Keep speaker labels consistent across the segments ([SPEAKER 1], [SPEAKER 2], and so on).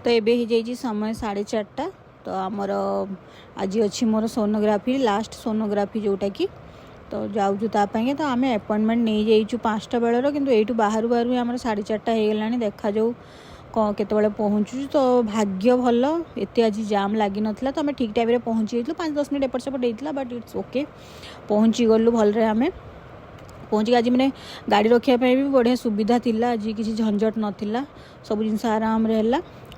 [SPEAKER 1] तो एबे हो जाइए समय 4:30। तो आमर आज अच्छी मोर सोनोग्राफी लास्ट सोनोग्राफी जोटा कि तो जाऊँ तापाई तो आम अपॉइंटमेंट नहीं जाइए 5टा बेलर कि यू बाहर बाहर आम 4:30 हो गला देखा जाऊ केतबले पहुँचु। तो भाग्य भल एत आज जाम लगी नाला तो आम ठीक टाइम पहुँची 5-10 मिनट एपट सेपट होता बट इट्स ओके पहुँची गलु भलरे आम पहुँची आज मैंने गाड़ी रखापी भी बढ़िया सुविधा थिला आज किसी झंझट नाला सब जिन आराम रे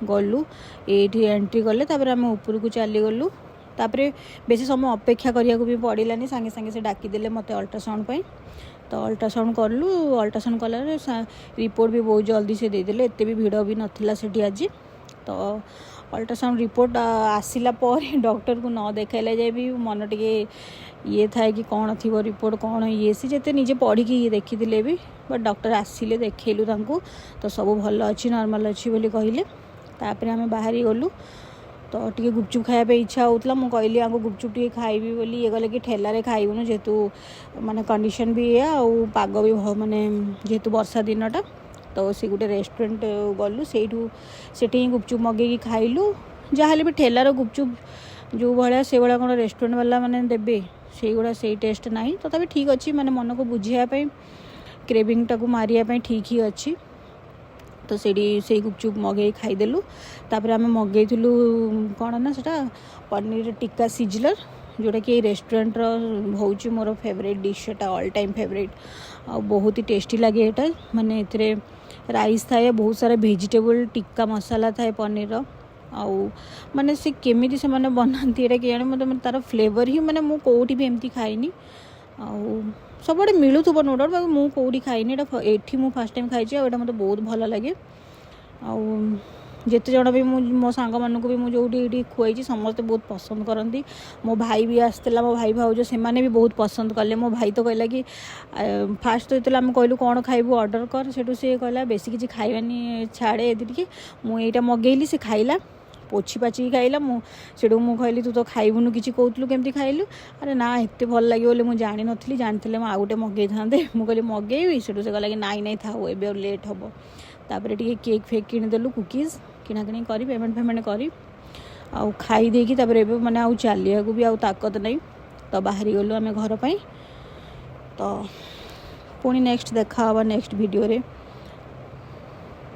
[SPEAKER 1] गलु ये एंट्री कले आम ऊपर को चली गलु तापरे बेसी समय अपेक्षा करिया को भी पड़ानी सांगे सांगे से डाकीदे मत अल्ट्रासाउंड पाई। तो अल्ट्रासाउंड कलु अल्ट्रासाउंड कला रिपोर्ट भी बहुत जल्दी से देदेले एत भी भिड़ भी नाला से आज। तो अल्ट्रासाउंड रिपोर्ट आसला पर डॉक्टर को न देखला जाए भी मन टे ये थाए कि कौन थी रिपोर्ट कौन ये सी जिते निजे पढ़ी ये देखी भी बट डॉक्टर आसिले देखलु तो सब भल अच्छी नॉर्मल अच्छी बोली कहले। तापर आम बाहरी गलु तो टी गुपचुप खायापे इच्छा होता मुझे कहली आगे गुपचुप टी खाइबी बोली ये गले कि ठेलारे खाइबुनु जेहेतु माने कंडीशन भी या पाग भी माने जेहेतु वर्षा दिनटा तो सी गोटे रेस्टोरेंट गलु से गुपचुप मगे खाइलु जहाँ भी ठेलार गुपचुप जो भाया से भाया कौन रेस्टोरेंट वाला माने देबे से गुड़ा से टेस्ट ना तो तभी ठीक अच्छी माने मन को बुझापी क्रेविंग टाक मारिया ठीक ही अच्छी। तो से गुपचुप मगे खाईदेलु तापर आम मगेलु कौन ना सेटा पनीर टिक्का सिजलर जोटा कि रेस्टोरेंट हूँ मोर फेवरेट डिश एटा ऑल टाइम फेवरेट आ बहुत ही टेस्टी लगे एटा माने एथिरे राइस थाए बहुत सारा वेजिटेबल टिक्का मसाला थाए पनीर आउ माने से केमिति से माने बनाती एटा कि मतलब तार फ्लेवर ही माने मु कोठी भी एमती खाइनी आउ सबुआड़े मिलूब नो डाउट बाकी मुझे कौटी खाइनी एठी मु फर्स्ट टाइम खाई और मतलब बहुत भल लगे आते जन भी मो सांग मानक भी मुझे खुआई समस्ते बहुत पसंद करती। मो भाई भी आसला मो भाई भाउज से भी बहुत पसंद कले। मो भाई तो कहला कि फास्ट तो आम कहलु कौन खाइबू ऑर्डर कर सेठू सी कहला बेसी किसी खाइबानी छाड़े ये मुझे मगेली से खाइला पोछी पाची खाइला मुझे कहली तू तो खाइबुनु किसी कहलु केमती खाइलु अरे ना एत भल लगे बोले मुझे जानी नी जानते आउ गोटे मगे था मुझे कहली मगेबी से कहला कि नाई नाई था ए लेट हम तापर टे केक फेक किदेलु कुकीज किणाकिणी कर पेमेंट करी आउ खाई देकी तापर एबे माने आउ चलिया को भी आउ ताकत नहीं। तो बाहरी गलु आम घर पर तो पुणी नेक्स्ट देखा नेक्स्ट वीडियो रे।